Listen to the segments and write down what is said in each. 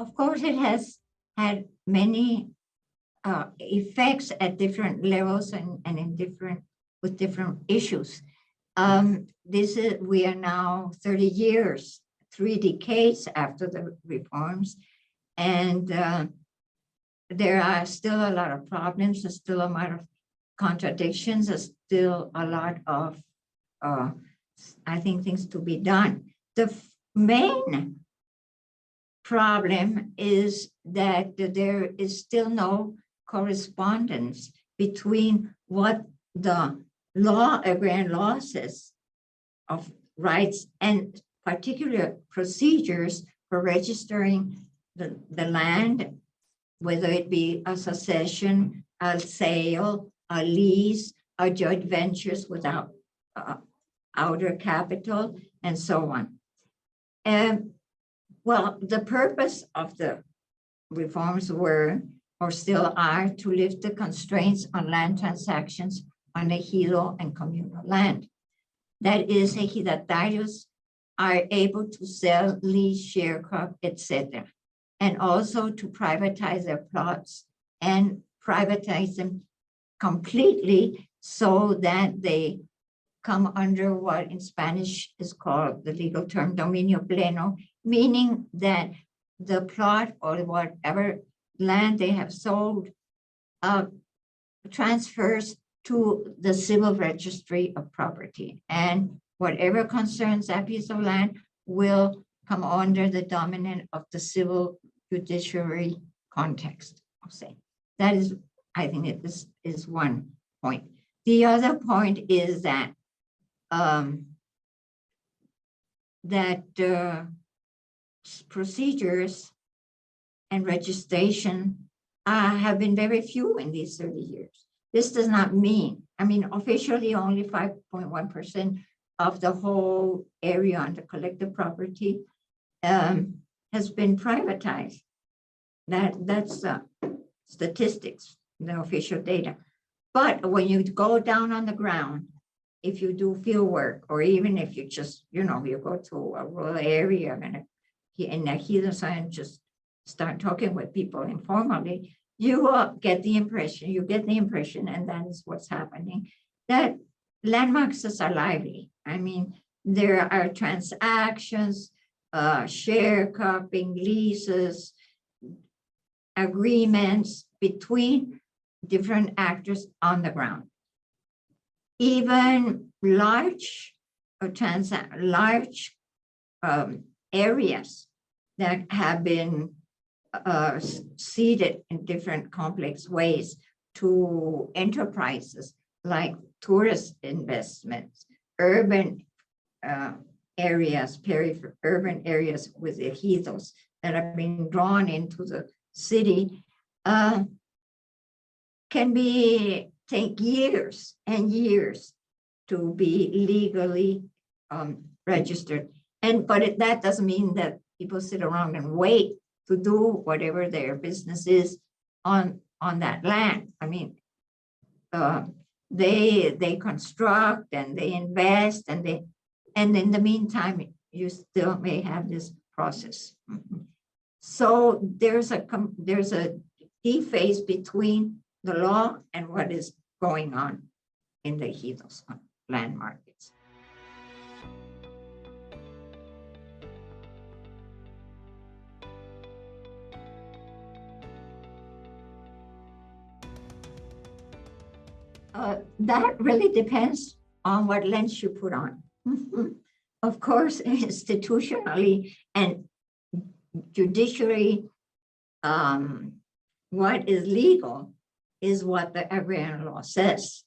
Of course, it has had many effects at different levels and with different issues. We are now 30 years, 3 decades after the reforms, and there are still a lot of problems. There's still a lot of contradictions. There's still a lot of, I think, things to be done. The main problem is that there is still no correspondence between what the agrarian law says of rights and particular procedures for registering the land, whether it be a succession, a sale, a lease, a joint ventures without outer capital, and so on. Well, the purpose of the reforms were, or still are, to lift the constraints on land transactions on ejido and communal land. That is, ejidatarios are able to sell, lease, sharecrop, etc., and also to privatize their plots and privatize them completely so that they come under what in Spanish is called the legal term dominio pleno, meaning that the plot or whatever land they have sold transfers to the civil registry of property, and whatever concerns that piece of land will come under the dominant of the civil judiciary context. I'll say that is, I think it is one point. The other point is that procedures and registration have been very few in these 30 years. This does not mean, I mean, officially only 5.1% of the whole area under collective property has been privatized. That's statistics, the official data. But when you go down on the ground, if you do field work, or even if you just, you go to a rural area and in ejidos and just start talking with people informally, you will get the impression, and that is what's happening, that land markets are lively. I mean, there are transactions, sharecropping, leases, agreements between different actors on the ground. Even large areas that have been seeded in different complex ways to enterprises like tourist investments, urban areas, urban areas with ejidos that have been drawn into the city, can take years and years to be legally registered. But that doesn't mean that people sit around and wait to do whatever their business is on that land. I mean, they construct and they invest, and in the meantime, you still may have this process. So there's a dephase between the law and what is going on in the ejidos land markets. That really depends on what lens you put on. Of course, institutionally and judicially, what is legal is what the agrarian law says.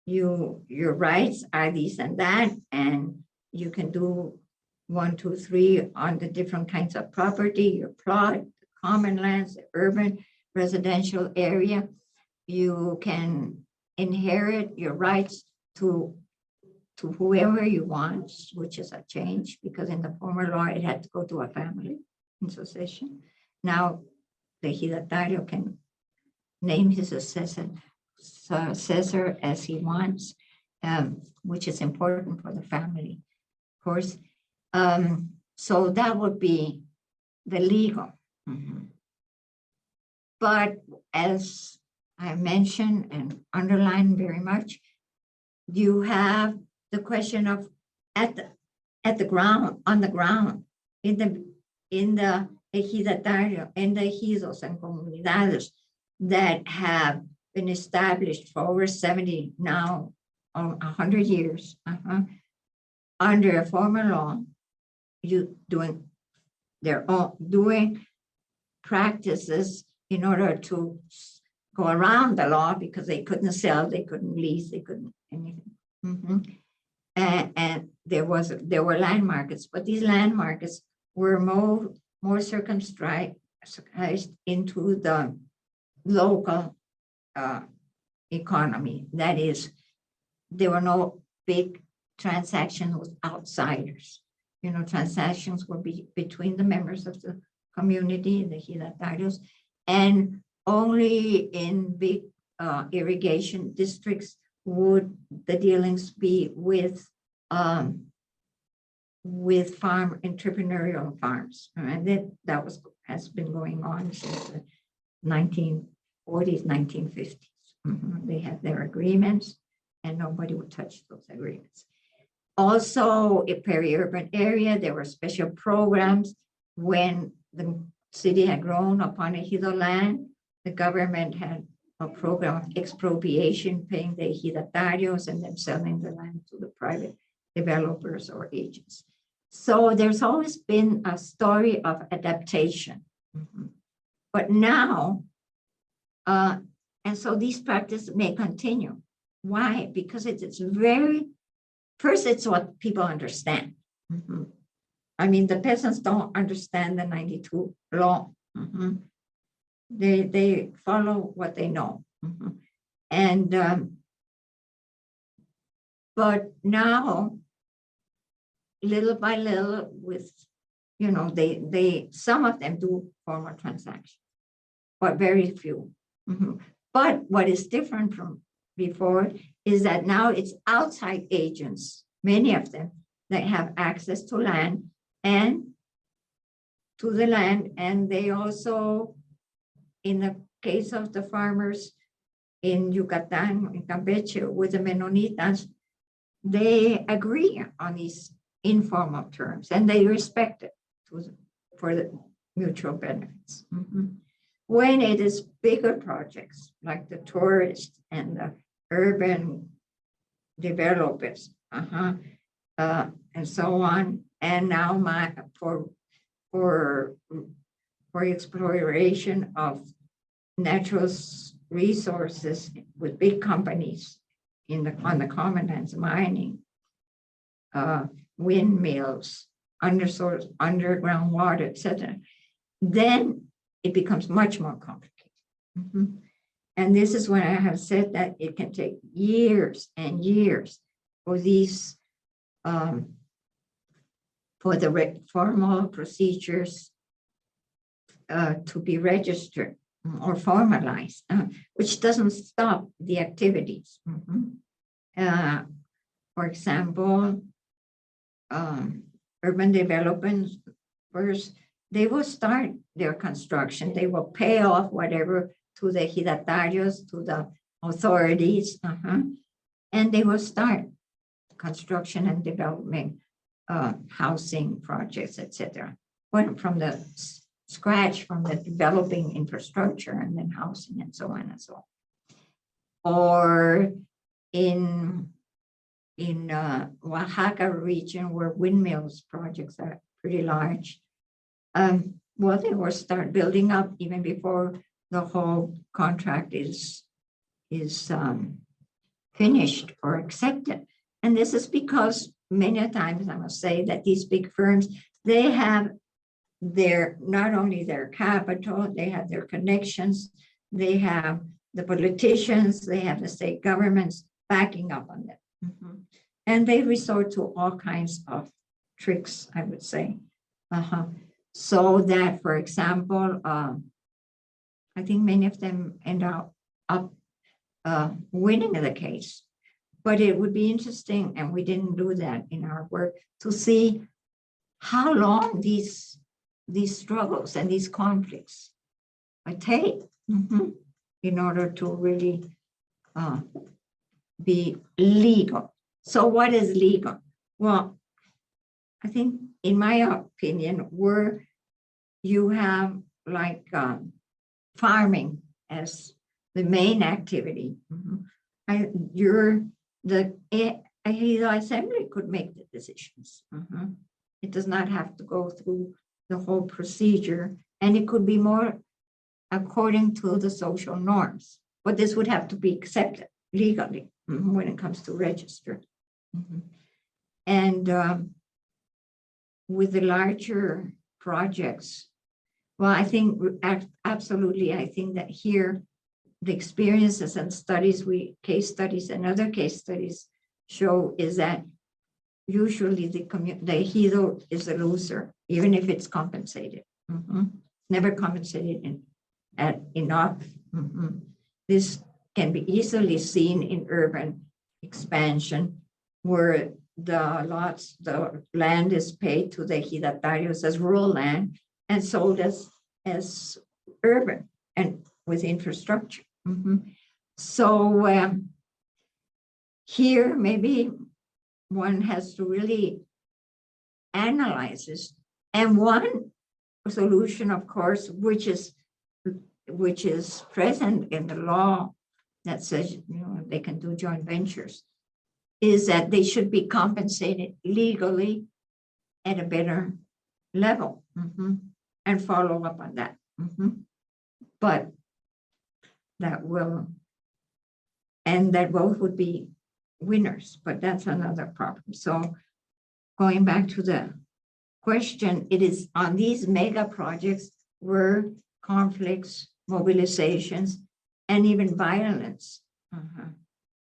Your rights are these and that, and you can do 1, 2, 3 on the different kinds of property, your plot, the common lands, the urban residential area. You can inherit your rights to whoever you want, which is a change, because in the former law, it had to go to a family in succession. Now, the ejidatario can name his successor as he wants, which is important for the family, of course. So that would be the legal. Mhm. But as I mentioned and underlined very much, you have the question of at the ground, on the ground, in the ejidatario, in the ejidos and comunidades that have been established for over 70 now, 100 years, under a former law, doing practices in order to go around the law because they couldn't sell, they couldn't lease, they couldn't anything. And there were land markets, but these land markets were more circumscribed into the local economy. That is, there were no big transactions with outsiders. Transactions were between the members of the community, the ejidatarios, and only in big irrigation districts would the dealings be with farm entrepreneurial farms, and that has been going on since the 1940s, 1950s. They had their agreements, and nobody would touch those agreements. Also, in peri-urban area, there were special programs when the city had grown upon ejido land. The government had a program of expropriation, paying the ejidatarios and then selling the land to the private developers or agents. So there's always been a story of adaptation. But now, and so these practices may continue. Why? Because it's first, it's what people understand. I mean, the peasants don't understand the 92 law. They follow what they know. And but now, little by little, with some of them do formal transactions, but very few. But what is different from before is that now it's outside agents, many of them, that have access to land and they also, in the case of the farmers in Yucatan, in Campeche, with the Menonitas, they agree on these informal terms and they respect it for the mutual benefits. When it is bigger projects like the tourist and the urban developers, and so on, and now for exploration of natural resources with big companies on the common lands, mining, windmills, underground water, etc. Then it becomes much more complicated. And this is when I have said that it can take years and years for these, for the formal procedures to be registered or formalized, which doesn't stop the activities. For example, urban development, first, they will start their construction. They will pay off whatever to the ejidatarios, to the authorities, and they will start construction and development, housing projects, etc. From the scratch, from the developing infrastructure and then housing and so on and so on. Or in Oaxaca region, where windmills projects are pretty large, well, they will start building up even before the whole contract is finished or accepted. And this is because many times, I must say, that these big firms, they have not only their capital, they have their connections, they have the politicians, they have the state governments backing up on them. And they resort to all kinds of tricks, I would say. So that, for example, I think many of them end up winning the case. But it would be interesting, and we didn't do that in our work, to see how long these these struggles and these conflicts take in order to really be legal. So what is legal? Well, I think, in my opinion, where you have like farming as the main activity, the Ejido Assembly could make the decisions. It does not have to go through the whole procedure, and it could be more according to the social norms. But this would have to be accepted legally when it comes to register. And with the larger projects, well, I think absolutely, I think that here the experiences and studies, case studies and other case studies show is that usually the ejido is a loser, even if it's compensated. Never compensated enough. This can be easily seen in urban expansion, where the land is paid to the ejidatarios as rural land and sold as urban and with infrastructure. So here maybe one has to really analyze this. And one solution, of course, which is present in the law that says they can do joint ventures, is that they should be compensated legally at a better level, and follow up on that. But that both would be winners, but that's another problem. So going back to the question, it is on these mega projects where conflicts, mobilizations, and even violence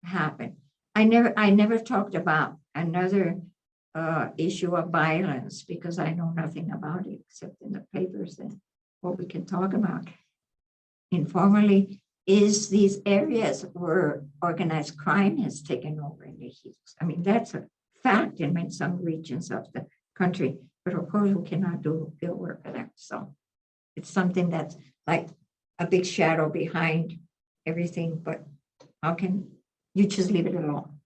happen. I never talked about another issue of violence because I know nothing about it except in the papers and what we can talk about informally, is these areas where organized crime has taken over in the ejidos. I mean, that's a fact in some regions of the country, but of course we cannot do field work for them. So it's something that's like a big shadow behind everything, but how can you just leave it alone?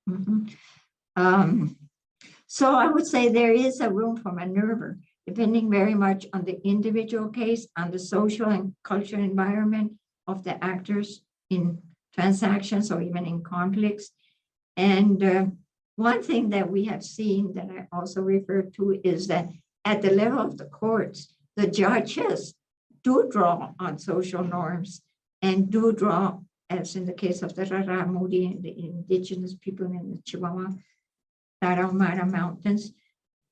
So I would say there is a room for maneuver, depending very much on the individual case, on the social and cultural environment of the actors in transactions or even in conflicts. And one thing that we have seen that I also referred to is that at the level of the courts, the judges do draw on social norms and do draw, as in the case of the Raramuri and the indigenous people in the Chihuahua, Tarahumara Mountains,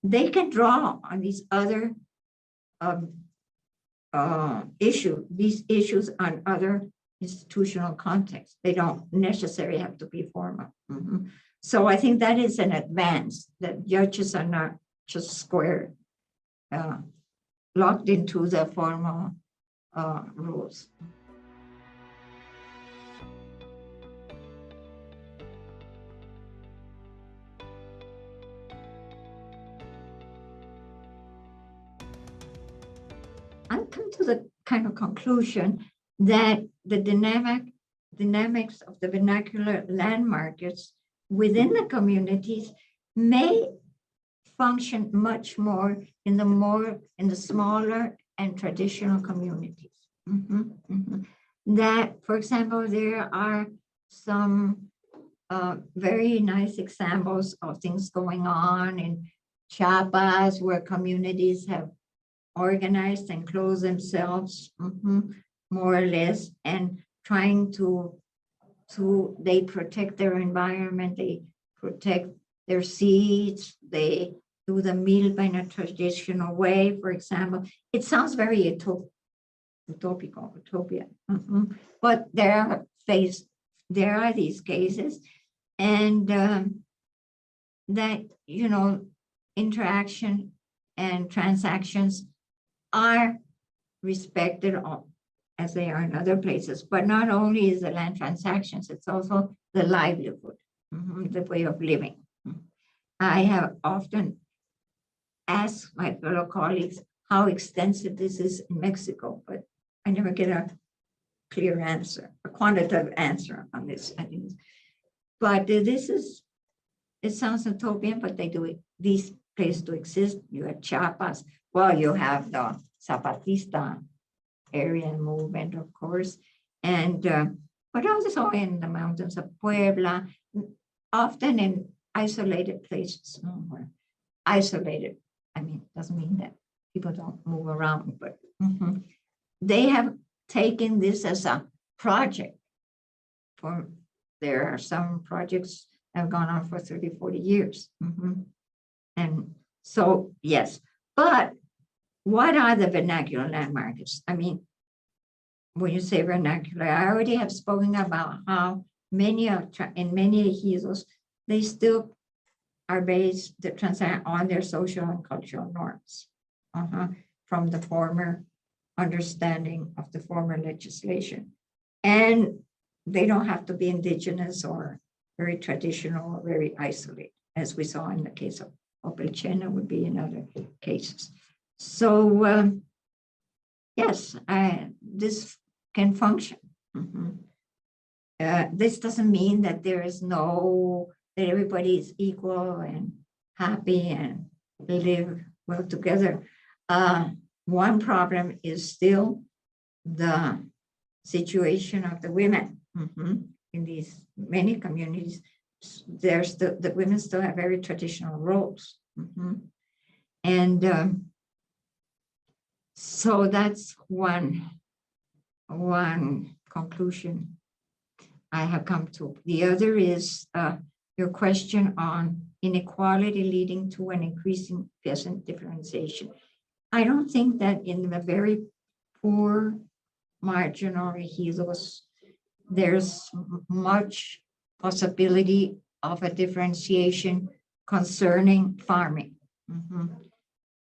they can draw on these other these issues on other institutional contexts. They don't necessarily have to be formal. So I think that is an advance, that judges are not just square, locked into the formal rules. I've come to the kind of conclusion that the dynamics of the vernacular land markets within the communities may function much more in the smaller and traditional communities. That, for example, there are some very nice examples of things going on in Chiapas where communities have organized and closed themselves more or less, and trying to they protect their environment, they protect their seeds, they do the milpa in a traditional way, for example. It sounds very utopia, but there are these cases, and that interaction and transactions are respected as they are in other places. But not only is the land transactions, it's also the livelihood, the way of living. I have often asked my fellow colleagues, how extensive this is in Mexico, but I never get a clear answer, a quantitative answer on this. I think, but this is, it sounds utopian, but they do it. These places do exist. You have Chiapas. Well, you have the Zapatista Aryan movement, of course, and but also in the mountains of Puebla, often in isolated places. Isolated, I mean, doesn't mean that people don't move around, but they have taken this as a project. There are some projects that have gone on for 30, 40 years. And so, yes, but what are the vernacular landmarks? I mean, when you say vernacular, I already have spoken about how many in many ejidos, they still are based on their social and cultural norms from the former understanding of the former legislation. And they don't have to be indigenous or very traditional or very isolated, as we saw in the case of Opelchena would be in other cases. So yes, this can function. This doesn't mean that there is that everybody is equal and happy and live well together. One problem is still the situation of the women in these many communities. The women still have very traditional roles. And so that's one conclusion I have come to. The other is your question on inequality leading to an increasing peasant differentiation. I don't think that in the very poor marginal ejidos, there's much possibility of a differentiation concerning farming.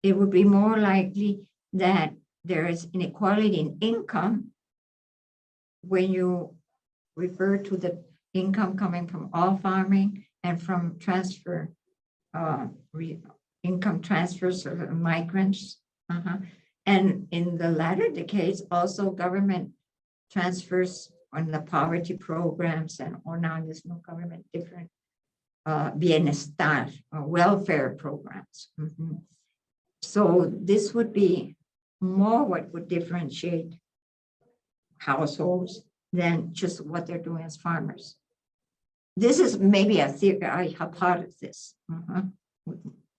It would be more likely that there is inequality in income when you refer to the income coming from all farming and from income transfers of migrants. And in the latter decades, also government transfers on the poverty programs or now there's no government, different bienestar or welfare programs. So this would be more what would differentiate households than just what they're doing as farmers. This is maybe a theory, a hypothesis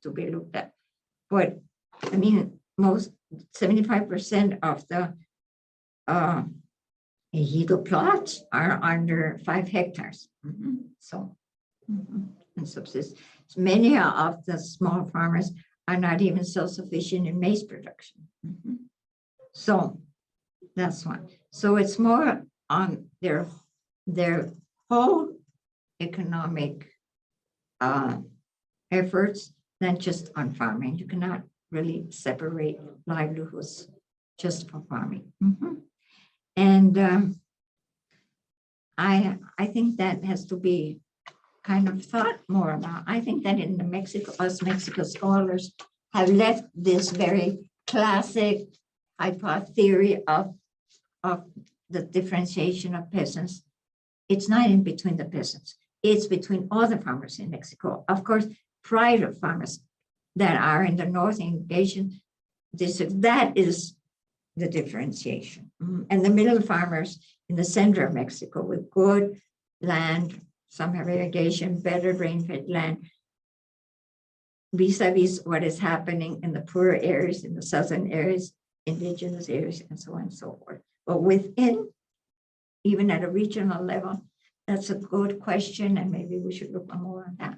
to be looked at. But I mean, 75% of the ejido plots are under 5 hectares. So, and subsist. Many of the small farmers are not even self-sufficient in maize production. So that's one. So it's more on their whole economic efforts than just on farming. You cannot really separate livelihoods just for farming. And I think that has to be kind of thought more about. I think that in the Mexico scholars have left this very classic theory of the differentiation of peasants. It's not in between the peasants. It's between all the farmers in Mexico. Of course, private farmers that are in the northern Asian districts, that is the differentiation. And the middle farmers in the center of Mexico with good land, some have irrigation, better rain-fed land, vis-a-vis what is happening in the poorer areas, in the southern areas, indigenous areas, and so on and so forth. But within, even at a regional level, that's a good question, and maybe we should look more on that.